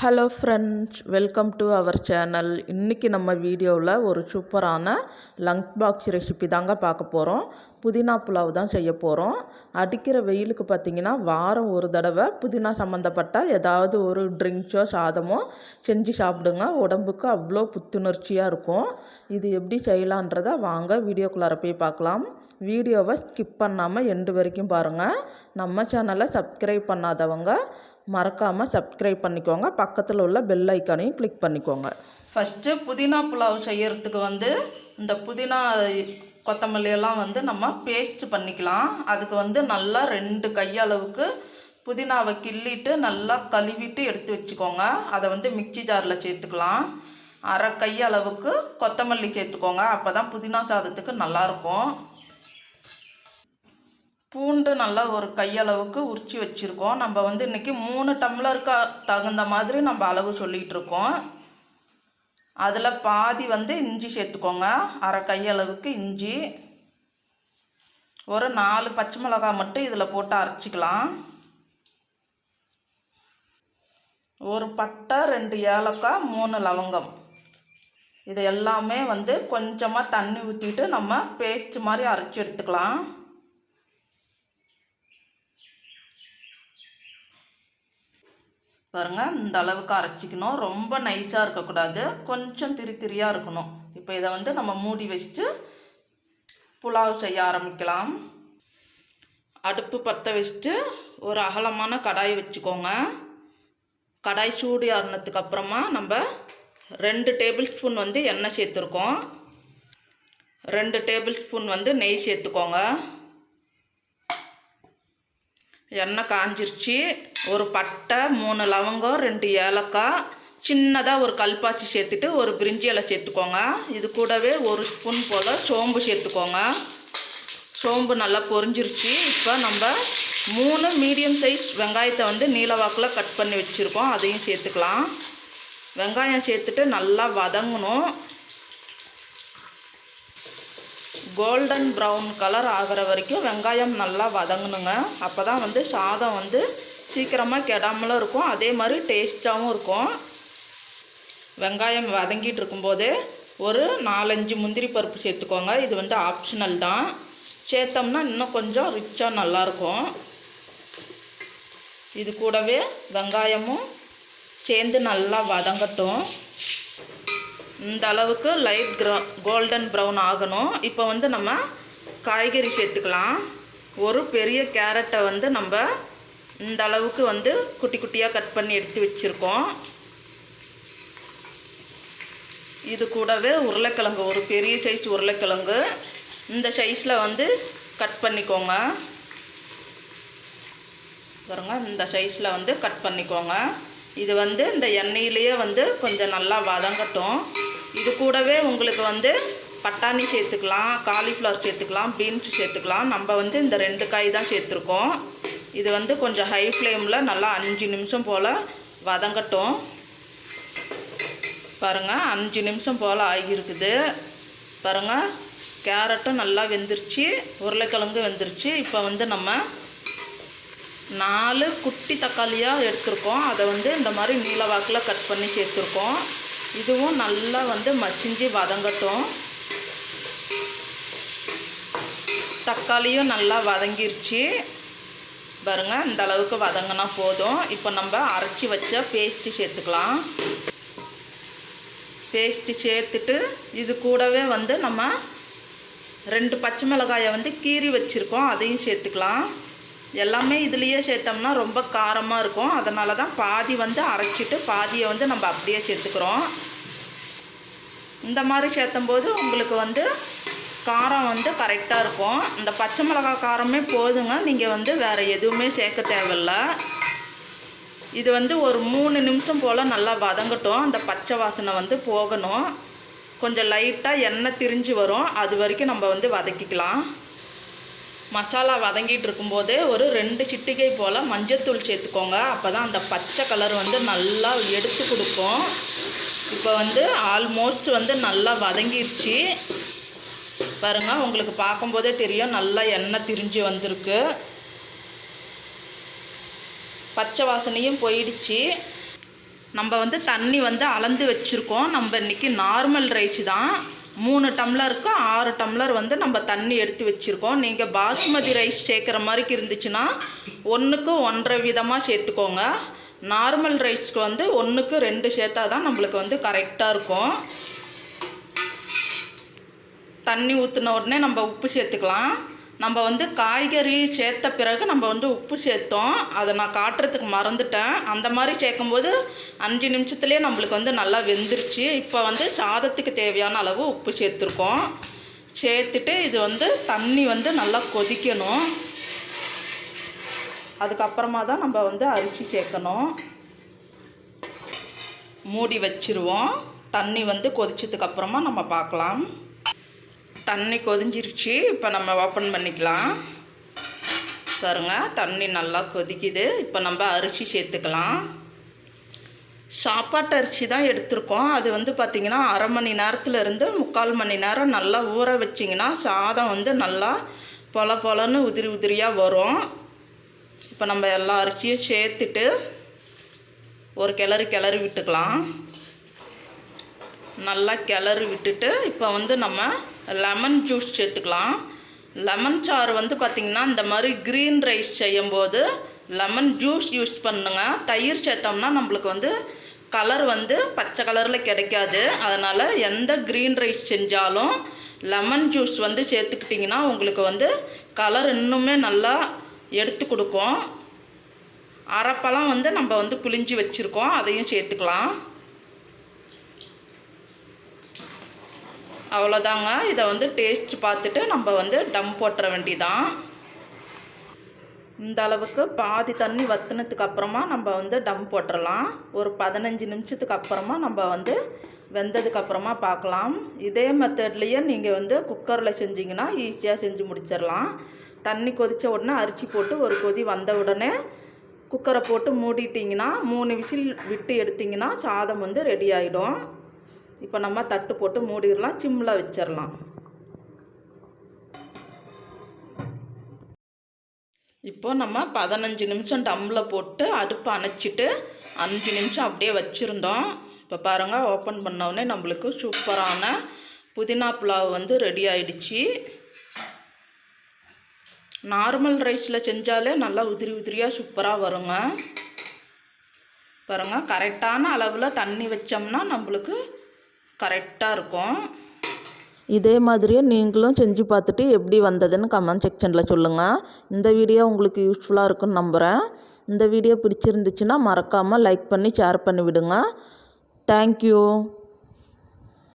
Hello friends, welcome to our channel. இன்றைக்கி நம்ம வீடியோவில் ஒரு சூப்பரான லஞ்ச் பாக்ஸ் ரெசிபி தாங்க பார்க்க போகிறோம். புதினா புலாவ் தான் செய்ய போகிறோம். அடிக்கிற வெயிலுக்கு பார்த்திங்கன்னா வாரம் ஒரு தடவை புதினா சம்மந்தப்பட்ட ஏதாவது ஒரு ட்ரிங்க்ஸோ சாதமோ செஞ்சு சாப்பிடுங்க. உடம்புக்கு அவ்வளோ புத்துணர்ச்சியாக இருக்கும். இது எப்படி செய்யலான்றதை வாங்க வீடியோக்குள்ளார போய் பார்க்கலாம். வீடியோவை ஸ்கிப் பண்ணாமல் எண்டு வரைக்கும் பாருங்கள். நம்ம சேனலை சப்ஸ்கிரைப் பண்ணாதவங்க மறக்காமல் சப்ஸ்கிரைப் பண்ணிக்கோங்க. பக்கத்தில் உள்ள பெல் ஐக்கானையும் கிளிக் பண்ணிக்கோங்க. ஃபஸ்ட்டு புதினா புலாவ் செய்யறதுக்கு இந்த புதினா கொத்தமல்லி எல்லாம் நம்ம பேஸ்ட் பண்ணிக்கலாம். அதுக்கு நல்லா 2 கையளவுக்கு புதினாவை கிள்ளிட்டு நல்லா கழுவிட்டு எடுத்து வச்சுக்கோங்க. அதை மிக்சி ஜாரில் சேர்த்துக்கலாம். அரை கையளவுக்கு கொத்தமல்லி சேர்த்துக்கோங்க. அப்போ தான் புதினா சாதத்துக்கு நல்லாயிருக்கும். பூண்டு நல்லா ஒரு கையளவுக்கு உரித்து வச்சுருக்கோம். நம்ம இன்றைக்கி 3 டம்ளருக்கு தகுந்த மாதிரி நம்ம அளவு சொல்லிகிட்டு இருக்கோம். அதில் பாதி இஞ்சி சேர்த்துக்கோங்க. அரை கையளவுக்கு இஞ்சி, ஒரு 4 பச்சை மிளகாய் மட்டும் இதில் போட்டு அரைச்சிக்கலாம். ஒரு பட்டை, 2 ஏலக்காய், 3 லவங்கம், இது எல்லாமே கொஞ்சமாக தண்ணி ஊற்றிட்டு நம்ம பேஸ்ட் மாதிரி அரைச்சி எடுத்துக்கலாம். பாருங்கள், இந்த அளவுக்கு அரைச்சிக்கணும். ரொம்ப நைஸாக இருக்கக்கூடாது, கொஞ்சம் திரியாக இருக்கணும். இப்போ இதை நம்ம மூடி வச்சுட்டு புலாவ் செய்ய ஆரம்பிக்கலாம். அடுப்பு பற்ற வச்சுட்டு ஒரு அகலமான கடாய் வச்சுக்கோங்க. கடாய் சூடு ஆறுனதுக்கு அப்புறமா நம்ம 2 டேபிள் ஸ்பூன் எண்ணெய் சேர்த்துருக்கோம். 2 டேபிள் ஸ்பூன் நெய் சேர்த்துக்கோங்க. எண்ணெய் காஞ்சிருச்சு. ஒரு பட்டை, 3 லவங்கம், 2 ஏலக்காய், சின்னதாக ஒரு கல்பாச்சி சேர்த்துட்டு ஒரு பிரிஞ்சி இலை சேர்த்துக்கோங்க. இது கூடவே 1 ஸ்பூன் போல் சோம்பு சேர்த்துக்கோங்க. சோம்பு நல்லா பொரிஞ்சிருச்சு. இப்போ நம்ம 3 மீடியம் சைஸ் வெங்காயத்தை நீளவாக்கில் கட் பண்ணி வச்சுருக்கோம். அதையும் சேர்த்துக்கலாம். வெங்காயம் சேர்த்துட்டு நல்லா வதங்கணும். கோல்டன் ப்ரௌன் கலர் ஆகிற வரைக்கும் வெங்காயம் நல்லா வதங்கணுங்க. அப்போ தான் சாதம் சீக்கிரமாக கெடாமலும் இருக்கும், அதே மாதிரி டேஸ்ட்டாகவும் இருக்கும். வெங்காயம் வதங்கிட்டு இருக்கும்போதே ஒரு 4-5 முந்திரி பருப்பு சேர்த்துக்கோங்க. இது ஆப்ஷனல் தான். சேர்த்தோம்னா இன்னும் கொஞ்சம் ரிச்சாக நல்லாயிருக்கும். இது கூடவே வெங்காயமும் சேர்ந்து நல்லா வதங்கட்டும். இந்த அளவுக்கு லைட் கோல்டன் ப்ரௌன் ஆகணும். இப்போ நம்ம காய்கறி சேர்த்துக்கலாம். ஒரு பெரிய கேரட்டை நம்ம இந்த அளவுக்கு குட்டி குட்டியாக கட் பண்ணி எடுத்து வச்சுருக்கோம். இது கூடவே உருளைக்கிழங்கு, ஒரு பெரிய சைஸ் உருளைக்கிழங்கு இந்த சைஸில் கட் பண்ணிக்கோங்க. பாருங்க, இந்த சைஸில் கட் பண்ணிக்கோங்க. இது இந்த எண்ணெயிலேயே கொஞ்சம் நல்லா வதங்கட்டும். இது கூடவே உங்களுக்கு பட்டாணி சேர்த்துக்கலாம், காலிஃப்ளவர் சேர்த்துக்கலாம், பீன்ஸ் சேர்த்துக்கலாம். நம்ம இந்த 2 காய் தான் சேர்த்துருக்கோம். இது கொஞ்சம் ஹை ஃப்ளேமில் நல்லா 5 நிமிஷம் போல் வதங்கட்டும். பாருங்கள், 5 நிமிஷம் போல் ஆகியிருக்குது. பாருங்கள், கேரட்டும் நல்லா வெந்துருச்சு, உருளைக்கிழங்கு வெந்துருச்சு. இப்போ நம்ம 4 குட்டி தக்காளியாக எடுத்துருக்கோம். அதை இந்த மாதிரி நீளவாக்கில் கட் பண்ணி சேர்த்துருக்கோம். இதுவும் நல்லா மசிஞ்சு வதங்கட்டும். தக்காளியும் நல்லா வதங்கிருச்சு. பாருங்கள், இந்த அளவுக்கு வதங்கினா போதும். இப்போ நம்ம அரைச்சி வச்ச பேஸ்ட்டு சேர்த்துக்கலாம். பேஸ்ட்டு சேர்த்துட்டு இது கூடவே நம்ம 2 பச்சை மிளகாயை கீறி வச்சுருக்கோம், அதையும் சேர்த்துக்கலாம். எல்லாமே இதுலேயே சேர்த்தோம்னா ரொம்ப காரமாக இருக்கும். அதனால தான் பாதி அரைச்சிட்டு பாதியை நம்ம அப்படியே சேர்த்துக்கிறோம். இந்த மாதிரி சேர்த்தும்போது உங்களுக்கு காரம் கரெக்டாக இருக்கும். இந்த பச்சை மிளகாய் காரமே போதுங்க. நீங்கள் வேறு எதுவுமே சேர்க்க தேவையில்லை. இது ஒரு 3 நிமிஷம் போல் நல்லா வதங்கட்டும். அந்த பச்சை வாசனை போகணும். கொஞ்சம் லைட்டாக எண்ணெய் திரிஞ்சு வரும், அது வரைக்கும் நம்ம வதக்கிக்கலாம். மசாலா வதங்கிட்டு இருக்கும்போதே ஒரு 2 சிட்டிகை போல் மஞ்சள்தூள் சேர்த்துக்கோங்க. அப்போ தான் அந்த பச்சை கலர் நல்லா எடுத்து கொடுக்கும். இப்போ ஆல்மோஸ்ட் நல்லா வதங்கிருச்சு. பாருங்கள், உங்களுக்கு பார்க்கும்போதே தெரியும் நல்லா எண்ணெய் திரிஞ்சு வந்திருக்கு. பச்சை வாசனையும் போயிடுச்சு. நம்ம வந்து தண்ணி வந்து அளந்து வச்சுருக்கோம். நம்ம இன்றைக்கி நார்மல் ரைஸ் தான், 3 டம்ளருக்கு 6 டம்ளர் வந்து நம்ம தண்ணி எடுத்து வச்சுருக்கோம். நீங்கள் பாஸ்மதி ரைஸ் சேர்க்குற மாதிரிக்கு இருந்துச்சுன்னா 1க்கு 1.5 விதமாக சேர்த்துக்கோங்க. நார்மல் ரைஸ்க்கு வந்து 1க்கு 2 சேர்த்தா தான் நம்மளுக்கு வந்து கரெக்டாக இருக்கும். தண்ணி ஊற்றின உடனே நம்ம உப்பு சேர்த்துக்கலாம். நம்ம வந்து காய்கறி சேர்த்த பிறகு நம்ம வந்து உப்பு சேர்த்தோம், அதை நான் காட்டுறதுக்கு மறந்துட்டேன். அந்த மாதிரி சேர்க்கும்போது 5 நிமிஷத்துலேயே நம்மளுக்கு வந்து நல்லா வெந்துருச்சு. இப்போ வந்து சாதத்துக்கு தேவையான அளவு உப்பு சேர்த்துருக்கோம். சேர்த்துட்டு இது வந்து தண்ணி வந்து நல்லா கொதிக்கணும். அதுக்கப்புறமா தான் நம்ம வந்து அரிசி சேர்க்கணும். மூடி வச்சுருவோம். தண்ணி வந்து கொதிச்சதுக்கப்புறமா நம்ம பார்க்கலாம். தண்ணி கொதிஞ்சிருச்சு. இப்போ நம்ம ஓப்பன் பண்ணிக்கலாம். பாருங்க, தண்ணி நல்லா கொதிக்குது. இப்போ நம்ம அரிசி சேர்த்துக்கலாம். சாப்பாட்டு அரிசி தான் எடுத்திருக்கோம். அது வந்து பார்த்திங்கன்னா 1/2 மணி நேரத்துலேருந்து 3/4 மணி நேரம் நல்லா ஊற வச்சிங்கன்னா சாதம் வந்து நல்லா பொல பொலன்னு உதிரி உதிரியாக வரும். இப்போ நம்ம எல்லா அரிசியும் சேர்த்துட்டு ஒரு கிளறி விட்டுக்கலாம். நல்லா கிளறி விட்டுட்டு இப்போ வந்து நம்ம லெமன் ஜூஸ் சேர்த்துக்கலாம். லெமன் சாறு வந்து பார்த்திங்கன்னா இந்த மாதிரி க்ரீன் ரைஸ் செய்யும்போது லெமன் ஜூஸ் யூஸ் பண்ணுங்க. தயிர் சேர்த்தோம்னா நம்மளுக்கு வந்து கலர் வந்து பச்சை கலரில் கிடைக்காது. அதனால் எந்த க்ரீன் ரைஸ் செஞ்சாலும் லெமன் ஜூஸ் வந்து சேர்த்துக்கிட்டிங்கன்னா உங்களுக்கு வந்து கலர் இன்னுமே நல்லா எடுத்து கொடுக்கும். அரைப்பழம் வந்து நம்ம வந்து புளிஞ்சு வச்சுருக்கோம், அதையும் சேர்த்துக்கலாம். அவ்வளோதாங்க. இதை வந்து டேஸ்ட் பார்த்துட்டு நம்ம வந்து டம் போட்டுற வேண்டியதான். இந்த அளவுக்கு பாதி தண்ணி வற்றினதுக்கு அப்புறமா நம்ம வந்து டம் போட்டுடலாம். ஒரு 15 நிமிஷத்துக்கு அப்புறமா நம்ம வந்து வெந்ததுக்கப்புறமா பார்க்கலாம். இதே மெத்தட்லேயே நீங்கள் வந்து குக்கரில் செஞ்சிங்கன்னா ஈஸியாக செஞ்சு முடிச்சிடலாம். தண்ணி கொதித்த உடனே அரிசி போட்டு ஒரு கொதி வந்த உடனே குக்கரை போட்டு மூடிட்டிங்கன்னா 3 விசில் விட்டு எடுத்திங்கன்னா சாதம் வந்து ரெடி ஆகிடும். இப்போ நம்ம தட்டு போட்டு மூடிடலாம், சிம்மில் வச்சிடலாம். இப்போ நம்ம 15 நிமிஷம் டம்மில் போட்டு அடுப்பு அணைச்சிட்டு 5 நிமிஷம் அப்படியே வச்சுருந்தோம். இப்போ பாருங்கள், ஓப்பன் பண்ணோடனே நம்மளுக்கு சூப்பரான புதினா புலாவ் வந்து ரெடி ஆகிடுச்சு. நார்மல் ரைஸில் செஞ்சாலே நல்லா உதிரி உதிரியாக சூப்பராக வருங்க. பாருங்கள், கரெக்டான அளவில் தண்ணி வச்சோம்னா நம்மளுக்கு கரெக்டாக இருக்கும். இதே மாதிரியே நீங்களும் செஞ்சு பார்த்துட்டு எப்படி வந்ததுன்னு கமெண்ட் செக்ஷனில் சொல்லுங்கள். இந்த வீடியோ உங்களுக்கு யூஸ்ஃபுல்லாக இருக்குன்னு நம்புகிறேன். இந்த வீடியோ பிடிச்சிருந்துச்சுன்னா மறக்காமல் லைக் பண்ணி ஷேர் பண்ணி விடுங்க. தேங்க்யூ.